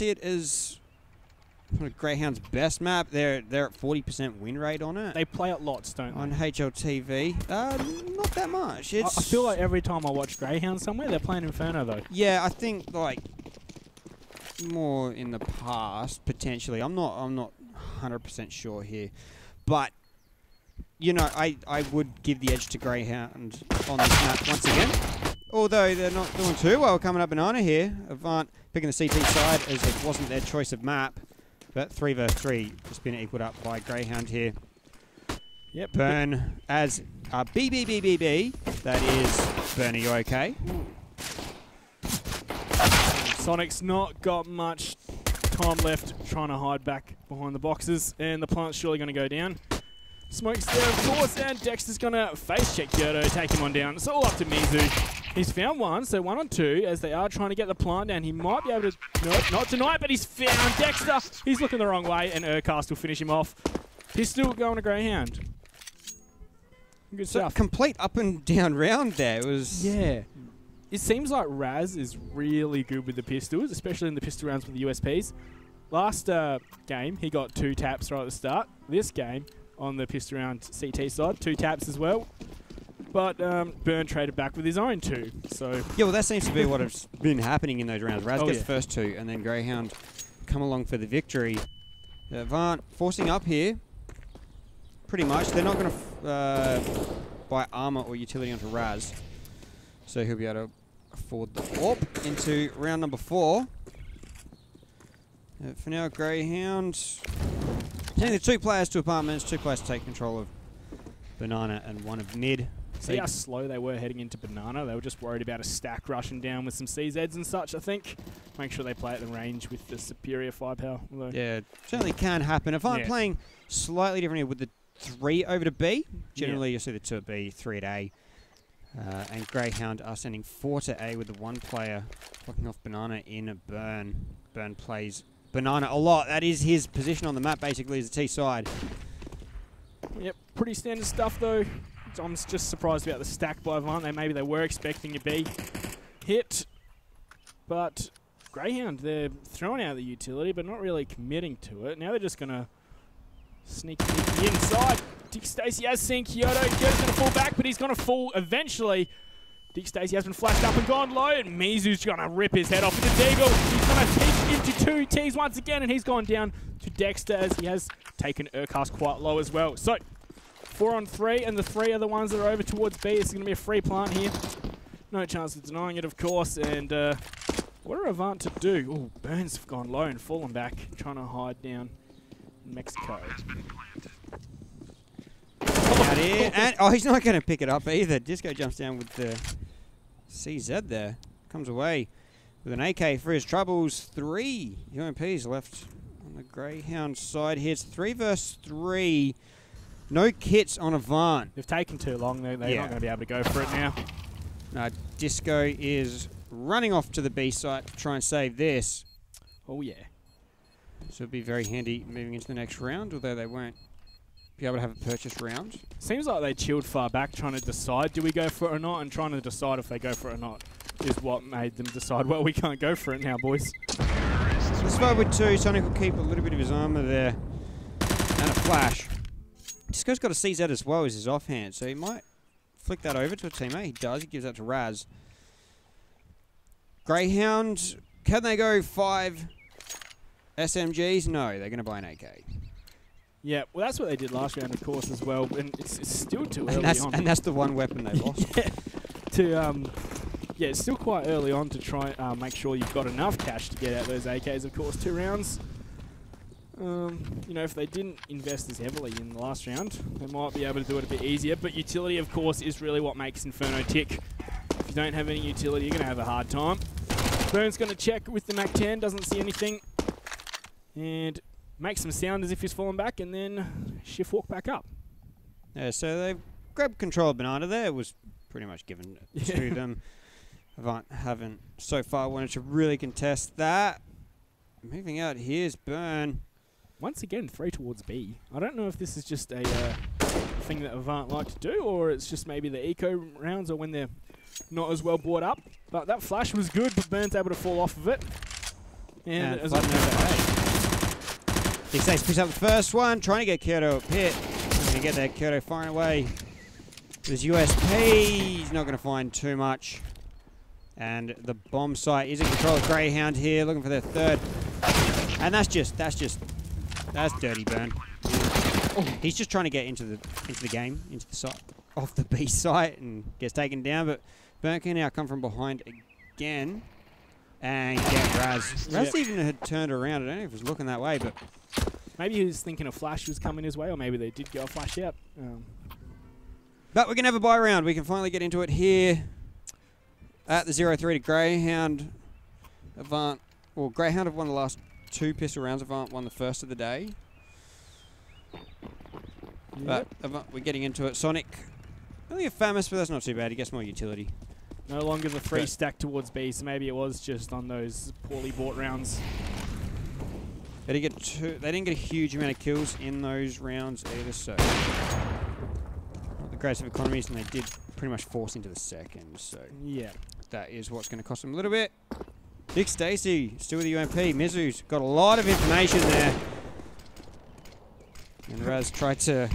see it as one of Grayhound's best map. They're at 40% win rate on it. They play it lots, don't they? On HLTV. Not that much. It's I feel like every time I watch Grayhound somewhere, they're playing Inferno though. Yeah, I think like more in the past potentially. I'm not 100% sure here, but you know, I would give the edge to Grayhound on this map once again. Although they're not doing too well coming up Banana here. Avant picking the CT side as it wasn't their choice of map. But 3 versus 3 just been equaled up by Grayhound here. Yep. Burn as BBBBB. That is Burn, are you okay? Sonic's not got much time left trying to hide back behind the boxes, and the plant's surely going to go down. Smoke's there, of course, and Dexter's going to face check Kyoto, take him on down. It's all up to Mizu. He's found one, so 1 on 2, as they are trying to get the plant down. He might be able to... No, not tonight, but he's found Dexter. He's looking the wrong way, and Urcast will finish him off. He's still going to Grayhound. Good So stuff. complete up and down round there. It was... Yeah. It seems like Raz is really good with the pistols, especially in the pistol rounds with the USPs. Last game, he got 2 taps right at the start. This game, on the pistol round CT side, 2 taps as well. But Burn traded back with his own 2. So yeah, well, that seems to be what has been happening in those rounds. Raz gets yeah. the first 2, and then Grayhound come along for the victory. Avant forcing up here. Pretty much. They're not going to buy armor or utility onto Raz. So he'll be able to afford the AWP into round number 4. For now, Grayhound sending the 2 players to apartments, 2 players to take control of Banana and 1 of mid. see how slow they were heading into Banana. They were just worried about a stack rushing down with some CZs and such, I think. Make sure they play at the range with the superior firepower. Yeah, certainly can happen. If I'm playing slightly differently with the 3 over to B, generally you'll see the 2 at B, 3 at A. And Grayhound are sending 4 to A with the 1 player blocking off Banana in a Burn. Burn plays Banana a lot. That is his position on the map, basically, as a T side. Yep, pretty standard stuff, though. I'm just surprised about the stack by Avant. Maybe they were expecting a B hit. But Grayhound, they're throwing out the utility, but not really committing to it. Now they're just going to sneak the inside. Dick Stacey has seen Kyoto. Kyoto's going to fall back, but he's going to fall eventually. Dick Stacey has been flashed up and gone low, and Mizu's going to rip his head off with the Deagle. He's going to peek into 2 Ts once again, and he's gone down to Dexter as he has taken Urcast quite low as well. So, 4 on 3, and the 3 are the ones that are over towards B. This is going to be a free plant here. No chance of denying it, of course, and what are Avant to do? Oh, Burns have gone low and fallen back, trying to hide down in Mexico. Out here, and he's not going to pick it up either. Disco jumps down with the CZ there. Comes away with an AK for his troubles. 3 UMPs left on the Grayhound side here. It's 3 versus 3. No kits on Avant. They've taken too long. They're not going to be able to go for it now. Disco is running off to the B site to try and save this. Oh, yeah. So it'll be very handy moving into the next round, although they won't be able to have a purchase round. Seems like they chilled far back trying to decide do we go for it or not, and trying to decide if they go for it or not is what made them decide, well, we can't go for it now, boys. Let's start with 2. Sonic will keep a little bit of his armor there. And a flash. Disco's got a CZ as well as his offhand, so he might flick that over to a teammate. He does. He gives that to Raz. Grayhound, can they go 5 SMGs? No, they're going to buy an AK. Yeah, well, that's what they did last round, of course, as well. And it's still too early on. And that's the one weapon they lost. It's still quite early on to try make sure you've got enough cash to get out those AKs, of course, 2 rounds. You know, if they didn't invest as heavily in the last round, they might be able to do it a bit easier. But utility, of course, is really what makes Inferno tick. If you don't have any utility, you're going to have a hard time. Burn's going to check with the MAC-10, doesn't see anything. And makes some sound as if he's fallen back, and then shift walk back up. Yeah, so they've grabbed control of Banana there. It was pretty much given to them. Avant haven't so far wanted to really contest that. Moving out, here's Burn. Once again, 3 towards B. I don't know if this is just a thing that Avant like to do, or it's just maybe the eco rounds or when they're not as well brought up. But that flash was good, but Burn's able to fall off of it. And flooding over A. Big Stace picks up the first one, trying to get Kyoto up hit. Not going to get there. Kyoto firing away. There's USP. He's not going to find too much. And the bomb site is in control of Grayhound here, looking for their third. And that's dirty burn. Oh, he's just trying to get into the game, into the site, off the B site, and gets taken down. But Burn can now come from behind again and get Raz. Raz even had turned around. I don't know if he was looking that way, but maybe he was thinking a flash was coming his way, or maybe they did go a flash out. But we can have a buy round. We can finally get into it here at the 0-3 to Grayhound. Avant. Well, Grayhound have won the last 2 pistol rounds. Avant won the first of the day. But Avant, we're getting into it. Sonic, I think a Famous, but that's not too bad. He gets more utility. No longer the 3 stack towards B, so maybe it was just on those poorly bought rounds. They didn't get a huge amount of kills in those rounds either, so not the greatest of economies, and they did pretty much force into the second, so yeah, that is what's going to cost them a little bit. Big Stacy, still with the UMP. Mizu's got a lot of information there. And Raz tried to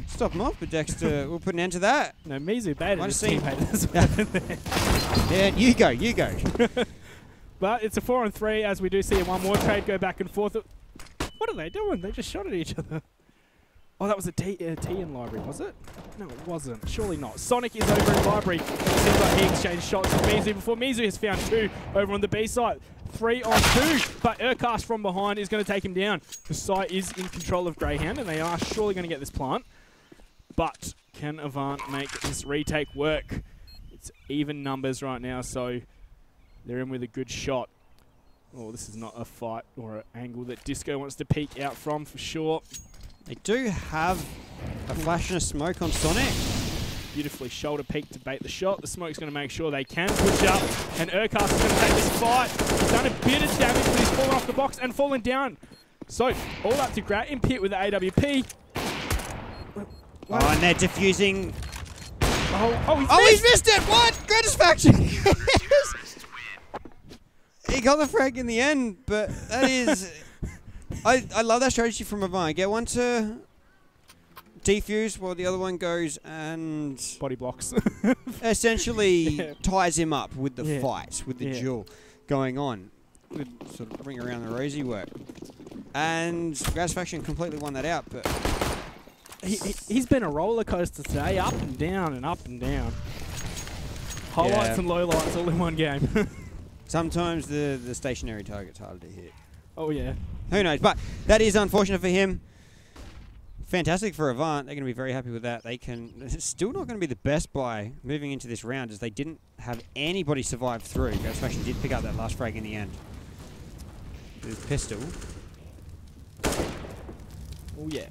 stop him off, but Dexter will put an end to that. No, Mizu baited his teammate as well. Yeah, you go. But it's a 4-on-3 as we do see one more trade go back and forth. What are they doing? They just shot at each other. Oh, that was a T in library, was it? No, it wasn't. Surely not. Sonic is over in library. Seems like he exchanged shots with Mizu before Mizu has found 2 over on the B side. 3-on-2, but Urcast from behind is going to take him down. The site is in control of Grayhound, and they are surely going to get this plant. But can Avant make this retake work? It's even numbers right now, so they're in with a good shot. Oh, this is not a fight or an angle that Disco wants to peek out from for sure. They do have a flash and a smoke on Sonic. Beautifully shoulder peek to bait the shot. The smoke's going to make sure they can push up. And Urcast is going to take this fight. He's done a bit of damage, but he's fallen off the box and fallen down. So, all up to Grat in pit with the AWP. Oh, and they're diffusing. He's missed it! What? Gratisfaction! He got the frag in the end, but that is... I love that strategy from Avant. Get one to defuse while the other one goes and... body blocks. essentially ties him up with the fight, with the duel going on. Good sort of ring around the rosy work. And Gratisfaction completely won that out, but... He's been a roller coaster today, up and down and up and down. Highlights and lowlights all in one game. Sometimes the stationary target's harder to hit. Oh yeah. Who knows? But that is unfortunate for him. Fantastic for Avant. They're going to be very happy with that. It's still not going to be the best buy moving into this round, as they didn't have anybody survive through. Gratisfaction did pick up that last frag in the end with his pistol. Oh yeah.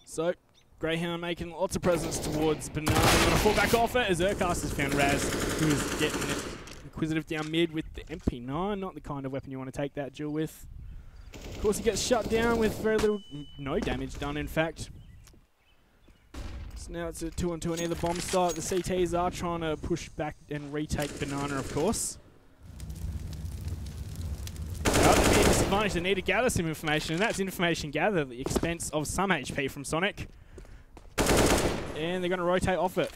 So, Grayhound making lots of presence towards Banana. They're going to fall back off it as Urcast has found Raz, who's getting it inquisitive down mid with the MP9. Not the kind of weapon you want to take that duel with. Of course, he gets shut down with no damage done, in fact. So now it's a 2-on-2 near the bomb site. The CTs are trying to push back and retake Banana, of course. They need disadvantage. They need to gather some information, and that's information gathered at the expense of some HP from Sonic. And they're going to rotate off it.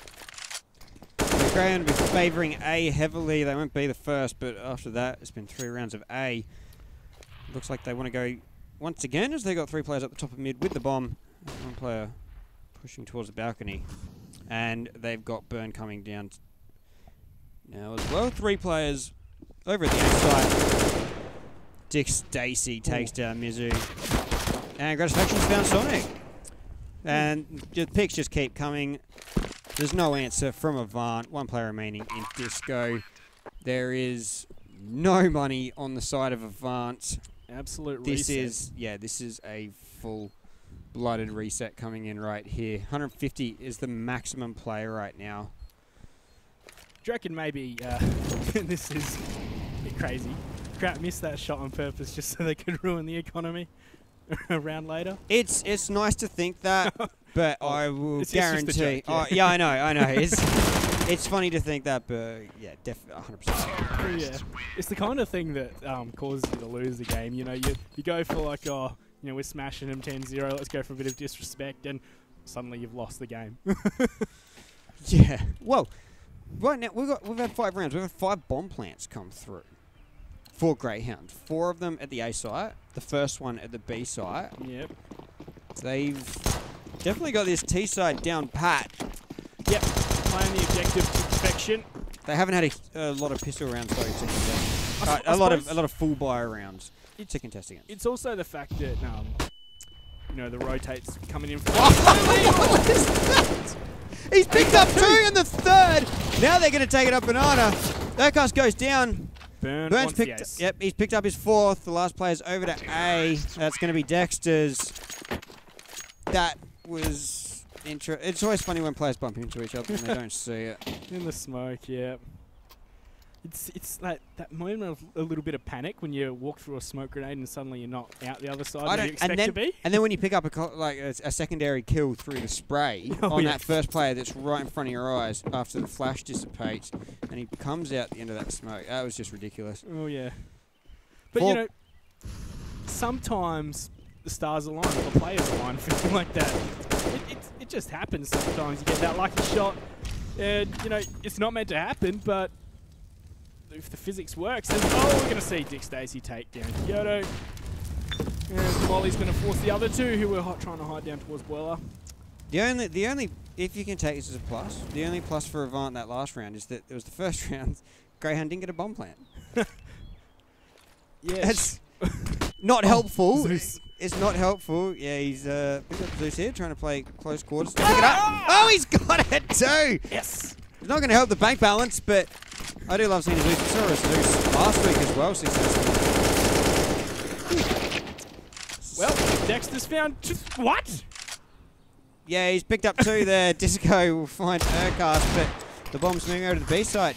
The Grayhound will be favouring A heavily. They won't be the first, but after that, it's been 3 rounds of A. Looks like they want to go once again, as they got 3 players up the top of mid with the bomb. 1 player pushing towards the balcony. And they've got Burn coming down now as well. 3 players over at the A site. Dick Stacy takes down Mizu. And Gratisfaction's found Sonic. And the picks just keep coming. There's no answer from Avant. 1 player remaining in Disco. There is no money on the side of Avant. Absolute this reset. This is a full-blooded reset coming in right here. 150 is the maximum player right now. Do you reckon maybe this is a bit crazy? Crap missed that shot on purpose just so they could ruin the economy a round later. It's nice to think that, but I will guarantee. Just a joke, I know. It's funny to think that, but yeah, definitely 100%. Yeah, it's the kind of thing that causes you to lose the game. You know, you go for like, oh, you know, we're smashing them 10-0. Let's go for a bit of disrespect, and suddenly you've lost the game. Yeah. Well, right now we've had 5 rounds. We've had 5 bomb plants come through for Grayhound. 4 of them at the A site. The first one at the B site. Yep. They've definitely got this T side down pat. Yep. Playing the objective to perfection. They haven't had a lot of pistol rounds though to contest. A lot of full buy rounds to contesting it. It's also the fact that you know, the rotates coming in. What is that? He's picked up 2 in the 3rd. Now they're going to take it up banana. Urquhart goes down. Burns picked. Yep, he's picked up his 4th. The last player's over to A. That's going to be Dexter's. That was it's always funny when players bump into each other and they don't see it. In the smoke, yeah. It's like that moment of a little bit of panic when you walk through a smoke grenade and suddenly you're not out the other side where you expect to be. And then when you pick up a secondary kill through the spray on that first player that's right in front of your eyes after the flash dissipates and he comes out the end of that smoke. That was just ridiculous. Oh, yeah. But, you know, sometimes the stars align or the players align for something like that. It just happens sometimes. You get that lucky shot and, you know, it's not meant to happen, but if the physics works, then we're going to see Dick Stacey take down Kyoto. And Molly's going to force the other 2 who were trying to hide down towards Boiler. The only, if you can take this as a plus, the only plus for Avant that last round is that it was the first round. Grayhound didn't get a bomb plant. Yeah, it's not helpful. It's not helpful. Yeah, he's picked up Zeus here, trying to play close quarters. Pick it up. Oh, he's got it too. Yes. It's not going to help the bank balance, but I do love seeing Zeus. I saw Zeus last week as well, successfully. Well, Dexter's found what? Yeah, he's picked up 2 there. Disco will find Urquhart, but the bomb's moving over to the B side.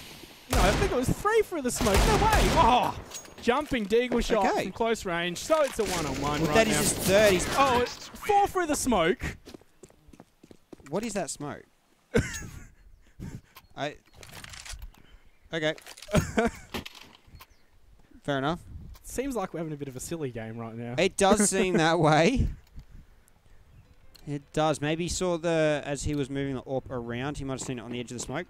No, I think it was 3 for the smoke. No way. Oh, jumping deagle shot from close range. So it's a 1-on-1 right now. That is his 3rd. Oh, it's 4 for the smoke. What is that smoke? Okay. Fair enough. Seems like we're having a bit of a silly game right now. It does seem that way. It does. Maybe he saw as he was moving the AWP around, he might have seen it on the edge of the smoke.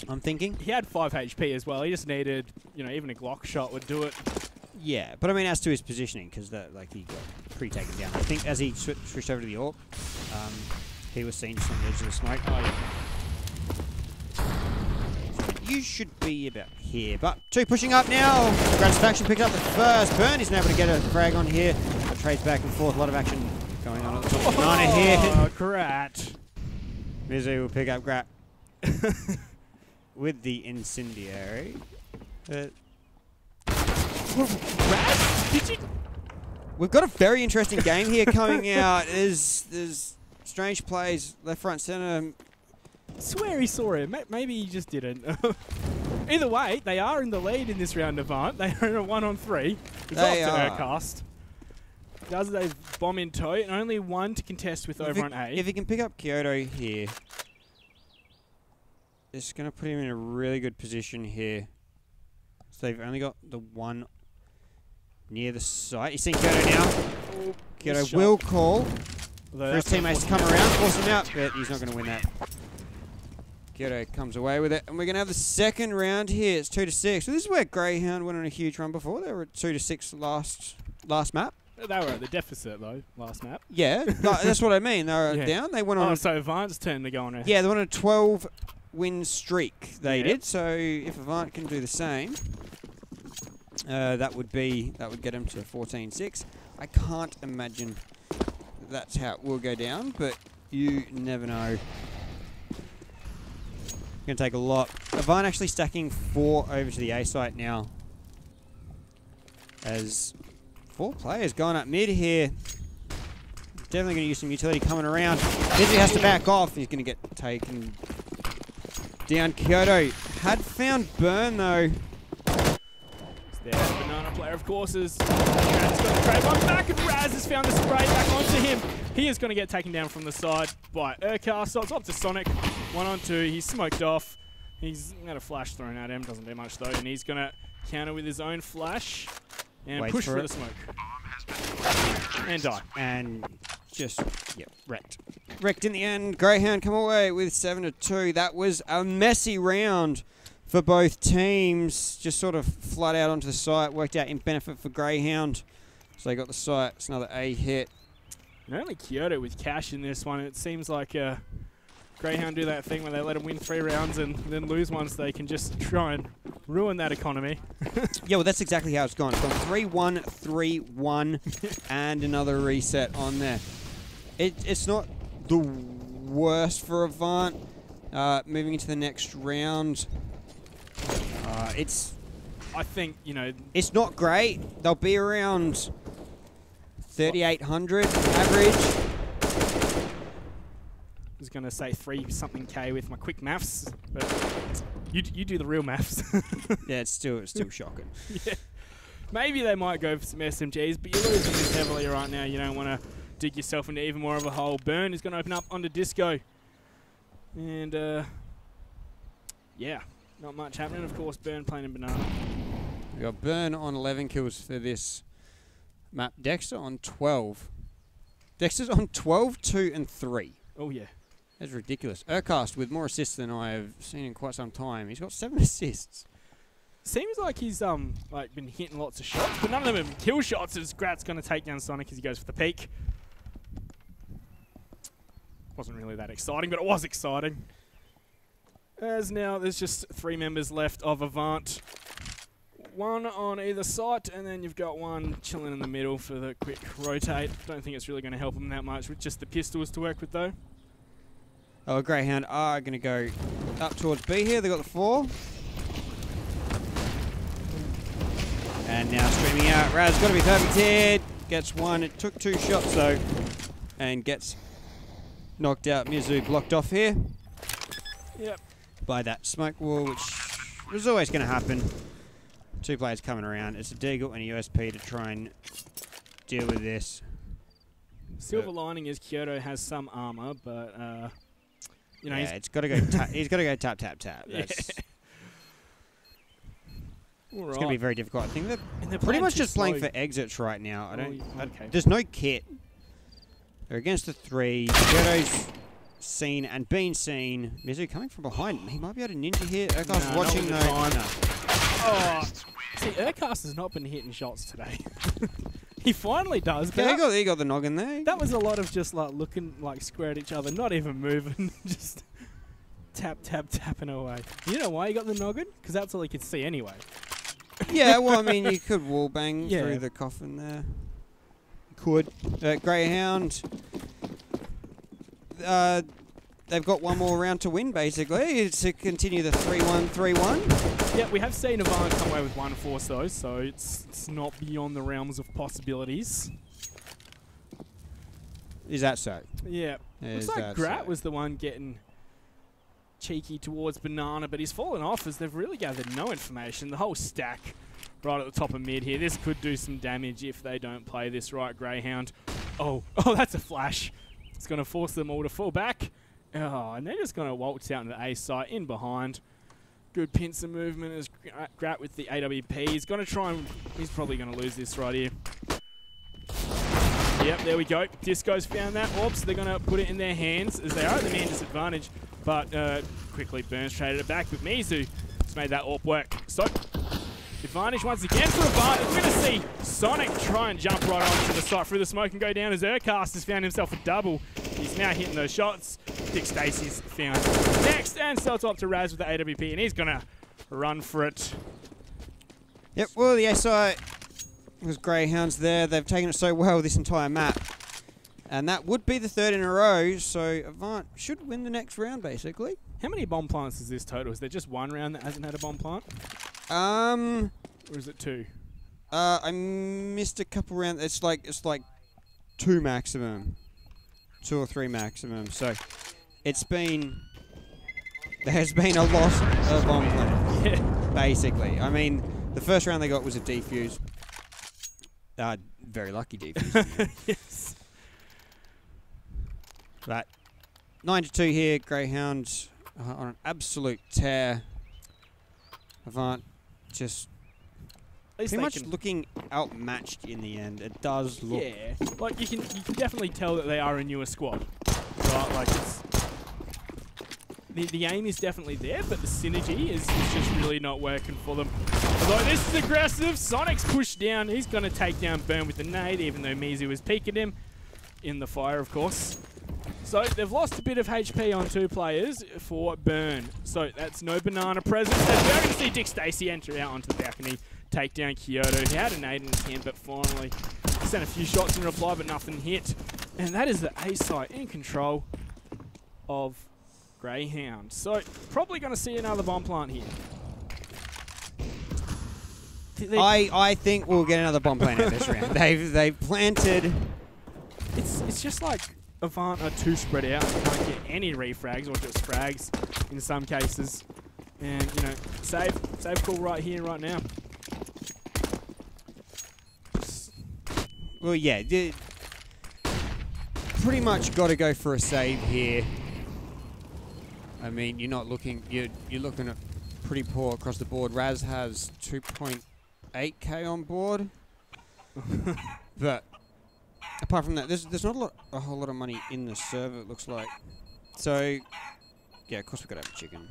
I'm thinking. He had 5 HP as well. He just needed, you know, even a Glock shot would do it. Yeah, but I mean, as to his positioning, because he got pretty taken down. I think as he switched over to the AWP, he was seen just on the edge of the smoke. Oh, yeah. You should be about here, but 2 pushing up now. Gratisfaction picked up the first. Burn isn't able to get a frag on here. But trades back and forth. A lot of action going on at the top of the banana here. Oh, Grat. Mizu will pick up Grat with the incendiary. Grat? Did you? We've got a very interesting game here coming out. There's strange plays left, front, centre. I swear he saw him. Maybe he just didn't. Either way, they are in the lead in this round, Avant. They are in a 1-on-3. It's off to Urquhart. Does a bomb in tow, and only 1 to contest with over on A. If he can pick up Kyoto here, it's going to put him in a really good position here. So they've only got the 1 near the site. He's seen Kyoto now. Oh, Kyoto will call for his teammates to come around, force him out, but he's not going to win that. Kyoto comes away with it, and we're going to have the second round here. It's 2-6. So this is where Grayhound went on a huge run before. They were at 2-6 last map. They were at the deficit, though, last map. Yeah, that's what I mean. They were down. They went on. Oh, so Avant's turn to go on. Yeah, they went on a 12-win streak. They did. So if Avant can do the same, that would get them to 14-6. I can't imagine that's how it will go down, but you never know. Going to take a lot. Avant actually stacking 4 over to the A site now. As 4 players going up mid here. Definitely going to use some utility coming around. Busy has to back off. He's going to get taken down. Kyoto had found Burn though. There's banana player, of course, is Raz got the trade one back, and Raz has found the spray back onto him. He is going to get taken down from the side by Urquhart, so it's up to Sonic. 1-on-2, he's smoked off. He's got a flash thrown at him, doesn't do much though, and he's going to counter with his own flash and push for the smoke. And die. And just, wrecked. Wrecked in the end. Grayhound come away with 7-2. That was a messy round for both teams. Just sort of flood out onto the site. Worked out in benefit for Grayhound. So they got the site. It's another A hit. And only Kyoto with cash in this one. It seems like Grayhound do that thing where they let them win 3 rounds and then lose one, so they can just try and ruin that economy. Yeah, well, that's exactly how it's gone. It's gone 3-1, 3-1, and another reset on there. It's not the worst for Avant. Moving into the next round, I think, you know... It's not great. They'll be around 3,800 average. I was going to say 3-something K with my quick maths, but you do the real maths. Yeah, it's still shocking. Yeah. Maybe they might go for some SMGs, but you're losing this heavily right now. You don't want to dig yourself into even more of a hole. Burn is going to open up onto Disco. And, yeah, not much happening. Of course, Burn playing in Banana. We got Burn on 11 kills for this map. Dexter on 12. Dexter's on 12, 2, and 3. Oh, yeah. That's ridiculous. Urquhart with more assists than I have seen in quite some time. He's got 7 assists. Seems like he's like been hitting lots of shots, but none of them have been kill shots, as Grat's going to take down Sonic as he goes for the peak. Wasn't really that exciting, but it was exciting. As now there's just 3 members left of Avant. 1 on either side, and then you've got 1 chilling in the middle for the quick rotate. Don't think it's really going to help him that much with just the pistols to work with, though. Oh, Grayhound are going to go up towards B here. They got the 4. And now streaming out. Raz got to be perfect here. Gets 1. It took 2 shots, though. And gets knocked out. Mizu blocked off here. Yep. By that smoke wall, which was always going to happen. 2 players coming around. It's a Deagle and a USP to try and deal with this. Silver lining is Kyoto has some armor, but you know, yeah, it's got to go. He's got to go tap, tap, tap. That's All right. It's going to be very difficult. I think they're pretty much just playing for exits right now. Okay. There's no kit. They're against the 3. Kyoto's seen and been seen. Mizu coming from behind. He might be able to ninja here. Urquhart's watching though. No. Oh, see, Urquhart has not been hitting shots today. He finally does. But Yeah, he got the noggin there. that was a lot of just like looking like square at each other, not even moving, just tapping away. You know why he got the noggin? Because that's all he could see anyway. Yeah, well, I mean, you could wall bang Yeah. through the coffin there. Could. Grayhound. They've got 1 more round to win, basically, to continue the 3-1, 3-1. Yeah, we have seen Avant come away with 1 force though, so it's not beyond the realms of possibilities. Is that so? Yeah. Is Looks like that Grat so? was the one getting cheeky towards Banana, but he's fallen off as they've really gathered no information. The whole stack right at the top of mid here. This could do some damage if they don't play this right, Grayhound. Oh, that's a flash. It's going to force them all to fall back. Oh, and they're just going to waltz out into the A site in behind. Good pincer movement as Grat with the AWP. He's going to try and... He's probably going to lose this right here. Yep, there we go. Disco's found that. Oops, they're going to put it in their hands as they are at the man disadvantage. But quickly Burns traded it back with Mizu. Just made that AWP work. So, advantage once again for Avant. We're going to see Sonic try and jump right onto the site through the smoke and go down as Urquhart has found himself a double. He's now hitting those shots. Dick Stacey's found next and sells up to Raz with the AWP, and he's going to run for it. Yep, well, the SI was Greyhounds there. They've taken it so well this entire map. And that would be the 3rd in a row, so Avant should win the next round, basically. How many bomb plants is this total? Is there just 1 round that hasn't had a bomb plant? Or is it 2? I missed a couple rounds. It's like 2 maximum. 2 or 3 maximum. So there's been a lot of bomb plants. Yeah. Basically. I mean, the first round they got was a defuse. Very lucky defuse. Yes. But 9-2 here. Greyhound on an absolute tear. Avant just pretty much looking outmatched in the end. It does look. Yeah, like you can definitely tell that they are a newer squad, right? Like it's the aim is definitely there, but the synergy is just really not working for them. Although this is aggressive, Sonic's pushed down. He's going to take down Burn with the nade, even though Mizu was peeking him in the fire, of course. So they've lost a bit of HP on 2 players for Burn. So that's no banana presence. And we're going to see Dick Stacey enter out onto the balcony, take down Kyoto. He had a nade in his hand, but finally sent a few shots in reply, but nothing hit. And that is the A site in control of Grayhound. So probably going to see another bomb plant here. I think we'll get another bomb plant out this round. They've planted. It's just like Avant are too spread out. You can't get any refrags or just frags in some cases. And, you know, save call right here, right now. Well, yeah, pretty much got to go for a save here. I mean, you're not looking. You're looking at pretty poor across the board. Raz has 2.8k on board, but apart from that, there's not a whole lot of money in the server. It looks like. So, yeah, of course we got to have a chicken.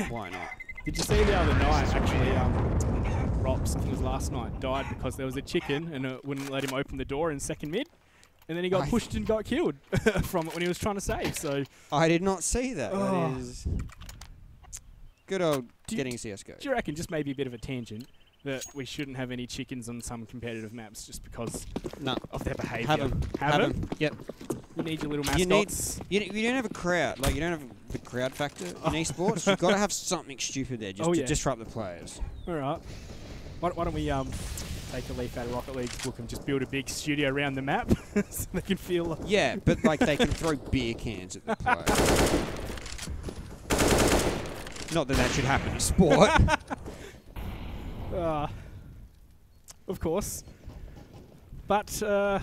Why not? Did you see the other night, actually, Rops, I think it was last night, died because there was a chicken and it wouldn't let him open the door in second mid. And then he got pushed and got killed from it when he was trying to save. So I did not see that. That is good old getting CSGO. Do you reckon, just maybe a bit of a tangent, that we shouldn't have any chickens on some competitive maps just because of their behaviour? Have them. Have them. Yep. You need your little mascots. You don't have a crowd. Like, you don't have the crowd factor in esports. You've got to have something stupid there just to disrupt the players. All right. Why don't we take a leaf out of Rocket League's book and just build a big studio around the map so they can feel like... Yeah, but like they can throw beer cans at the players. Not that that should happen in sport. Of course. But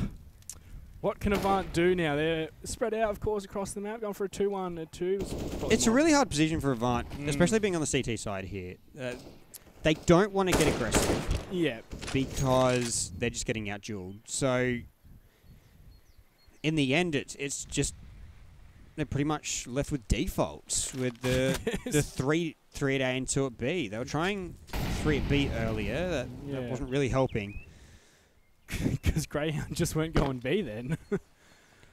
what can Avant do now? They're spread out, of course, across the map, going for a 2-1, a 2. It's a really hard position for Avant, especially being on the CT side here. They don't want to get aggressive. Yeah. Because they're just getting out-dueled. So, in the end, it's just... They're pretty much left with defaults with the 3 at A and 2 at B. They were trying 3 at B earlier. That wasn't really helping. Because Greyhound just weren't going B then.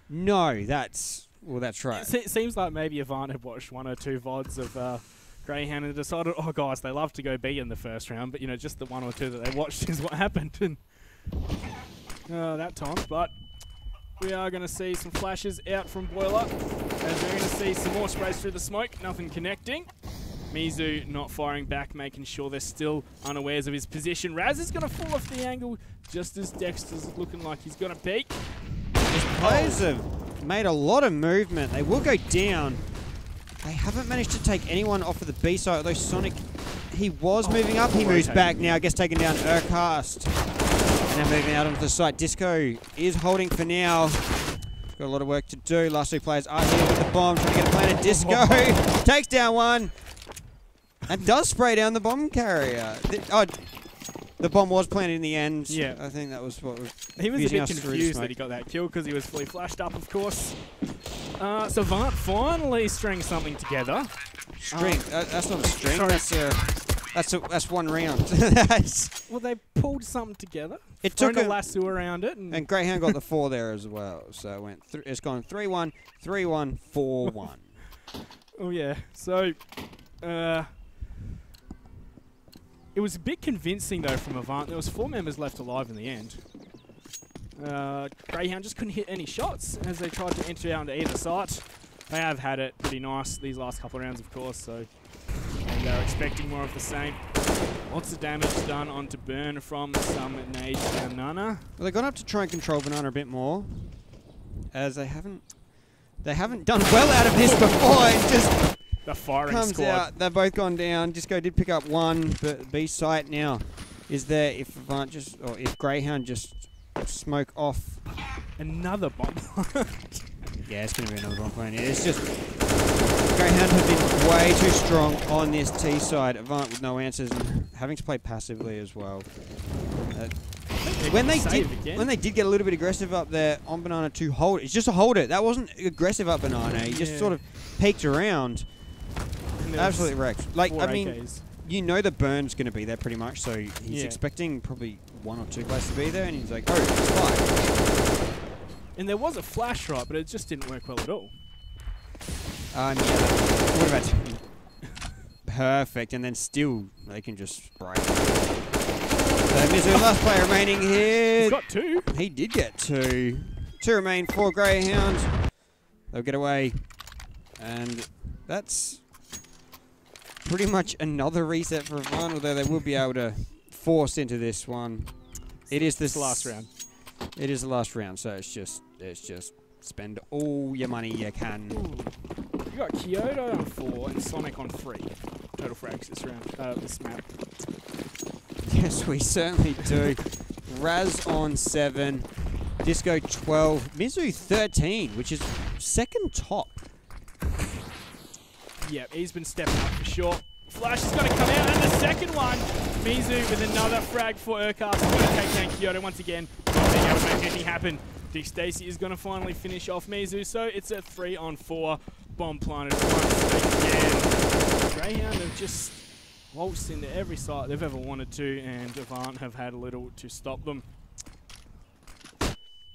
No, that's right. It seems like maybe Avant had watched 1 or 2 VODs of Greyhound and decided, oh guys, they love to go B in the first round, but you know, just the 1 or 2 that they watched is what happened. And that time, but we are going to see some flashes out from Boiler, as we're going to see some more sprays through the smoke, nothing connecting. Mizu not firing back, making sure they're still unawares of his position. Raz is going to fall off the angle just as Dexter's looking like he's going to peak. These players have made a lot of movement. They will go down. They haven't managed to take anyone off of the B side, although Sonic, he was moving up. He moves back now, gets taken down Urcast. And now moving out onto the site. Disco is holding for now. Got a lot of work to do. Last 2 players are here with the bomb, trying to get a planted. Disco takes down one. And does spray down the bomb carrier. The bomb was planted in the end. Yeah. I think that was what was... He was a bit confused that he got that kill because he was fully flashed up, of course. So Avant finally string something together. String? That's not a string. Sorry. That's 1 round. Well, they pulled something together. It took a lasso around it. And Greyhound got the 4 there as well. So it went it's gone 3-1, 3-1, 4-1. Oh, yeah. So... it was a bit convincing, though, from Avant. There was 4 members left alive in the end. Greyhound just couldn't hit any shots as they tried to enter onto either site. They have had it pretty nice these last couple of rounds, of course, so they're expecting more of the same. Lots of damage done onto Burn from some nades down Nana. Well, they've gone up to try and control Banana a bit more, as they haven't done well out of this before. It just... The firing comes squad. Out. They've both gone down. Disco did pick up 1, but B site now is there if Avant if Greyhound just smoke off. Another bomb. Yeah, it's going to be another bomb plant. It's just Grayhound have been way too strong on this T side. Avant with no answers and having to play passively as well. When they did get a little bit aggressive up there on Banana to hold, it's just a hold it. That wasn't aggressive up Banana. He just sort of peeked around. Absolutely wrecked. Like, I mean, AKs. you know the burn's going to be there pretty much, so he's expecting probably 1 or 2 players to be there, and he's like, oh, it's 5. And there was a flash right, but it just didn't work well at all. Yeah. What about perfect, and then still they can just spray. So Mizu, last player remaining here. He's got 2. He did get 2. 2 remain for Grayhound. They'll get away, and that's pretty much another reset for Avant, although they will be able to force into this one. It is the last round. It is the last round, so it's just spend all your money you can. Ooh. You got Kyoto on 4 and Sonic on 3. Total frags this round, this map. Yes, we certainly do. Raz on 7, Disco 12, Mizu 13, which is second top. Yeah, he's been stepping up for sure. Flash is going to come out, and the second one. Mizu with another frag for Urcast. Going to take down Kyoto once again. Not being able to make anything happen. Dick Stacy is going to finally finish off Mizu, so it's a 3-on-4. Bomb planted once again. Grayhound have just waltzed into every site they've ever wanted to, and Avant have had little to stop them.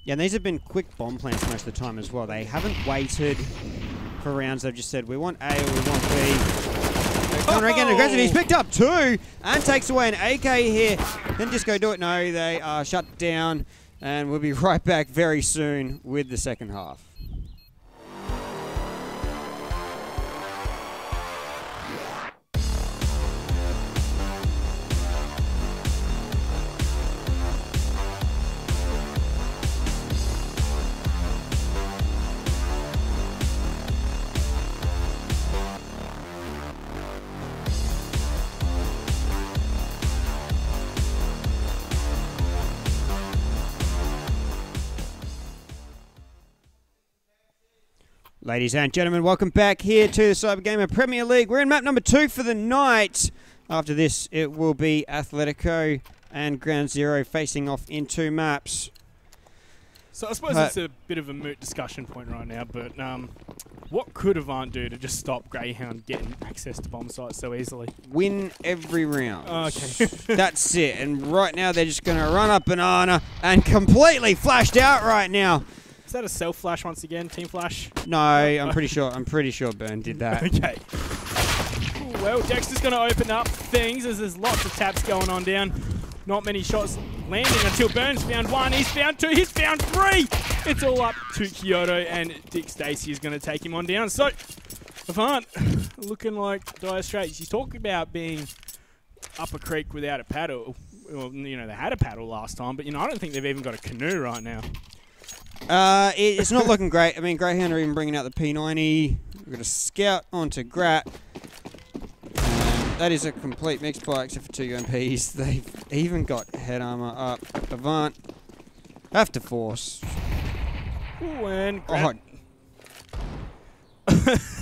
Yeah, and these have been quick bomb plants most of the time as well. They haven't waited for rounds. They've just said, we want A or we want B. Conrad getting aggressive. He's picked up 2 and takes away an AK here. Then Disco do it. No, they are shut down. And we'll be right back very soon with the second half. Ladies and gentlemen, welcome back here to the Cyber Gamer Premier League. We're in map number 2 for the night. After this, it will be Atletico and Ground Zero facing off in 2 maps. So I suppose it's a bit of a moot discussion point right now, but what could Avant do to just stop Grayhound getting access to bomb sites so easily? Win every round. Oh, okay. That's it. And right now, they're just going to run up Banana and completely flashed out right now. Is that a self flash once again? Team flash? No, I'm pretty sure Burn did that. Okay. Ooh, well, Dexter's going to open up things as there's lots of taps going on down. Not many shots landing until Burns found 1. He's found 2. He's found 3. It's all up to Kyoto, and Dick Stacy is going to take him on down. So, Avant looking like dire straits. He's talking about being up a creek without a paddle. Well, you know, they had a paddle last time, but, you know, I don't think they've even got a canoe right now. It's not looking great. I mean, Grayhound are even bringing out the P90. We've got a scout onto Grat. That is a complete mix by except for 2 UMPs. They've even got head armor up. Avant have to force. Ooh, and Grat.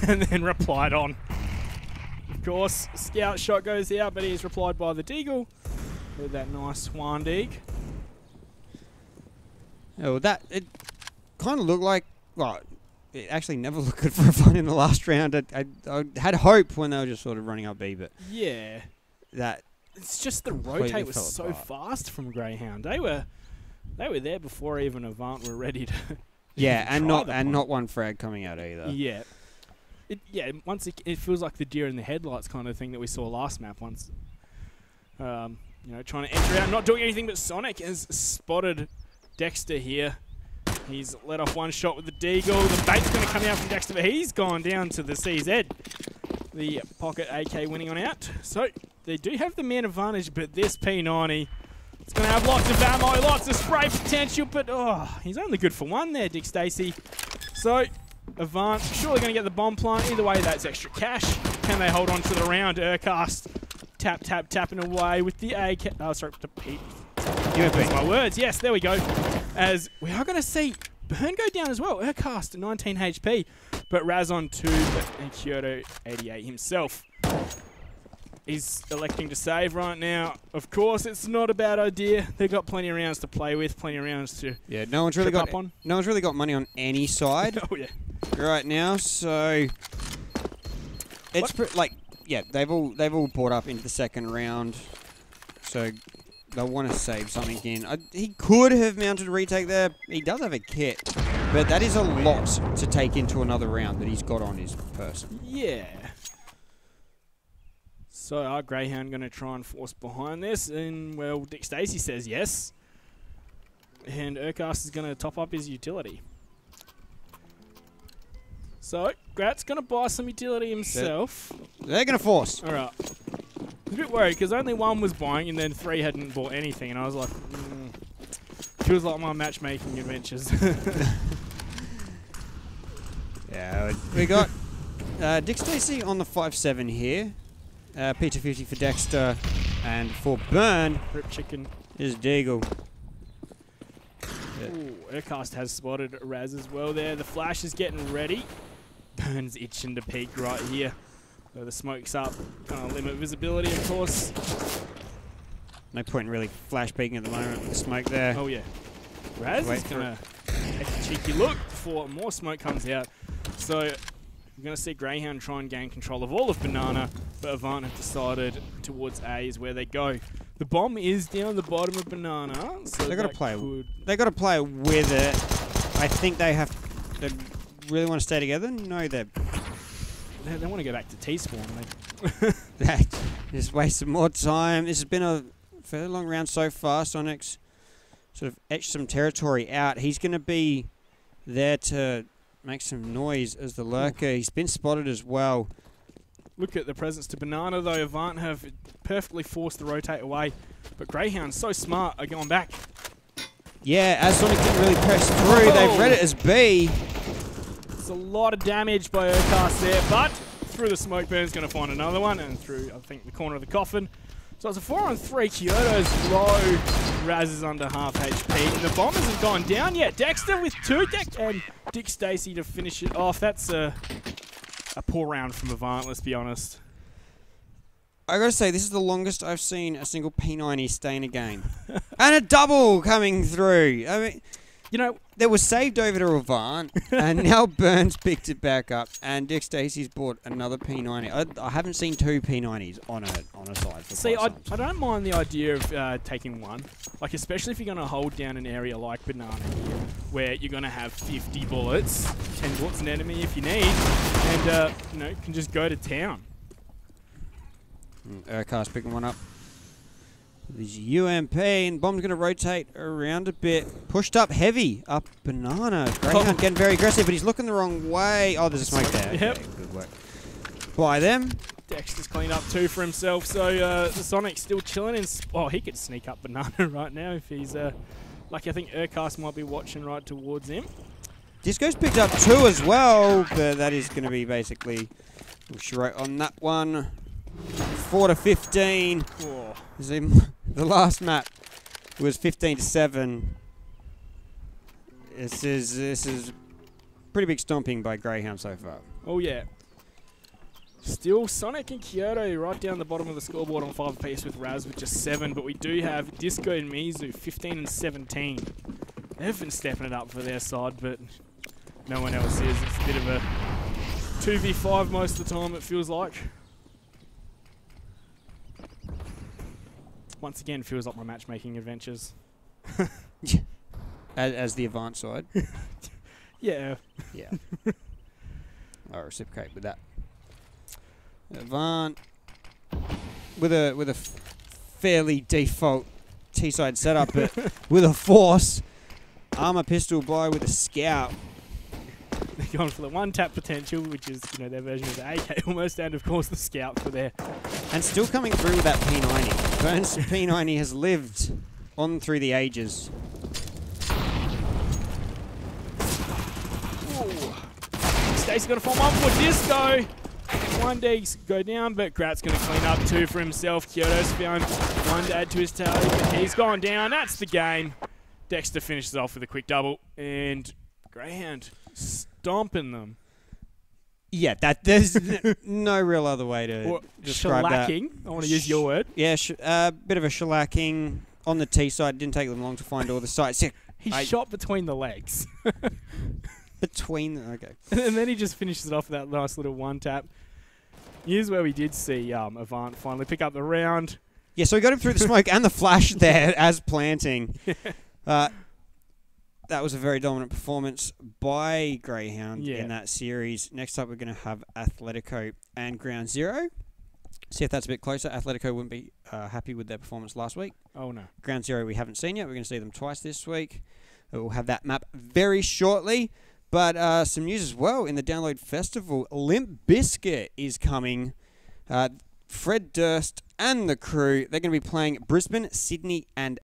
And then replied on. Of course, scout shot goes out, but he is replied by the Deagle with that nice Wandig. Oh, it kind of looked like, well, it actually never looked good for Avant in the last round. I had hope when they were just sort of running up B, but yeah, that it's just the rotate was so fast from Grayhound. They were there before even Avant were ready to. Yeah, and not one frag coming out either. Yeah, once it feels like the deer in the headlights kind of thing that we saw last map once. You know, trying to enter out, not doing anything, but Sonic has spotted Dexter here. He's let off 1 shot with the Deagle. The bait's going to come out from Dexter, but he's gone down to the CZ. The pocket AK winning on out. So they do have the man advantage, but this P90, it's going to have lots of ammo, lots of spray potential, but he's only good for 1 there, Dick Stacy. So Avant surely going to get the bomb plant. Either way, that's extra cash. Can they hold on to the round? Urcast tapping away with the AK. Oh, sorry, the P. Give me Those are my words. Yes, there we go. As we are going to see Burn go down as well. Urcast 19 HP, but Raz on 2, and Kyoto 88 himself. He's electing to save right now. Of course, it's not a bad idea. They've got plenty of rounds to play with, plenty of rounds to no one's really got on. No one's really got money on any side. Oh yeah. Right now, so it's they've all brought up into the second round, so they'll want to save something in. He could have mounted a retake there. He does have a kit, but that is a lot to take into another round that he's got on his person. Yeah. So are Grayhound going to try and force behind this? And, well, Dick Stacey says yes. And Urcast is going to top up his utility. So, Grat's going to buy some utility himself. They're going to force. All right. I was a bit worried because only one was buying and then 3 hadn't bought anything. And I was like, feels like my matchmaking adventures. Yeah, we got Dick Stacey on the 5-7 here. P250 for Dexter, and for Burn, Rip Chicken is Deagle. Ooh, Urcast has spotted Raz as well there. The flash is getting ready. Burn's itching to peek right here. So the smoke's up. Limit visibility, of course. No point in really flash peeking at the moment with the smoke there. Oh, yeah. Raz is going to take a cheeky look before more smoke comes out. So we're going to see Grayhound try and gain control of all of Banana, but Avant have decided towards A is where they go. The bomb is down the bottom of Banana, so they got to play. They got to play with it. I think they have. They really want to stay together. No, they want to go back to T-spawn. They just waste some more time. This has been a fairly long round so far. Sonic's sort of etched some territory out. He's going to be there to make some noise as the lurker. He's been spotted as well. Look at the presence to Banana, though. Avant have perfectly forced the rotate away. But Grayhound's so smart are going back. Yeah, as Sonic didn't really press through, they've read it as B. It's a lot of damage by Urcast there, but through the smoke, Burn's going to find another one, and through, I think, the corner of the coffin. So it's a 4-on-3. Kyoto's low. Raz is under half HP. And the bomb hasn't gone down yet. Dexter with 2. And Dick Stacey to finish it off. That's a poor round from Avant, let's be honest. I gotta say, this is the longest I've seen a single P90 stay in a game. And a double coming through. I mean, you know, there was saved over to Avant, and now Burns picked it back up, and Dick Stacey's bought another P90. I haven't seen 2 P90s on a side. For See, I don't mind the idea of taking one, like especially if you're going to hold down an area like Banana here, where you're going to have 50 bullets, 10 bullets an enemy if you need, and you know, can just go to town. Urcast picking one up. There's UMP, and bomb's going to rotate around a bit. Pushed up heavy. Up Banana. Grayhound getting very aggressive, but he's looking the wrong way. Oh, there's a smoke there. Yep. Okay, good work. By them. Dexter's cleaned up 2 for himself, so the Sonic's still chilling. He could sneak up Banana right now if he's lucky. I think Urcast might be watching right towards him. Disco's picked up 2 as well, but that is going to be basically right on that one. 4-15. Oh. The last map was 15-7. This is pretty big stomping by Grayhound so far. Oh yeah. Still Sonic and Kyoto right down the bottom of the scoreboard on 5 apiece with Raz with just 7, but we do have Disco and Mizu 15 and 17. They've been stepping it up for their side, but no one else is. It's a bit of a 2v5 most of the time, it feels like. Once again, feels like my matchmaking adventures. As the Avant side. Yeah. Yeah. I'll reciprocate with that. Avant with a fairly default T-side setup, but with a force. Armor pistol by with a scout. They're going for the 1-tap potential, which is, you know, their version of the AK almost, and of course the scout for their... And still coming through with that P90. Burns P90 has lived on through the ages. Stacey's got to form up for Disco. one Degs go down, but Grat's going to clean up 2 for himself. Kyoto's found 1 to add to his tally, but he's gone down. That's the game. Dexter finishes off with a quick double, and Grayhound stomping them. Yeah, there's no real other way to describe shellacking. I want to use your word. Yeah, bit of a shellacking on the T side. Didn't take them long to find all the sites. Yeah, he shot between the legs. Okay. And then he just finishes it off with that nice little one tap. Here's where we did see Avant finally pick up the round. Yeah, so we got him through the smoke and the flash there as planting. That was a very dominant performance by Grayhound in that series. Next up, we're going to have Athletico and Ground Zero. See if that's a bit closer. Athletico wouldn't be happy with their performance last week. Oh, no. Ground Zero we haven't seen yet. We're going to see them twice this week. We'll have that map very shortly. But some news as well in the Download Festival. Limp Bizkit is coming. Fred Durst and the crew, they're going to be playing Brisbane, Sydney and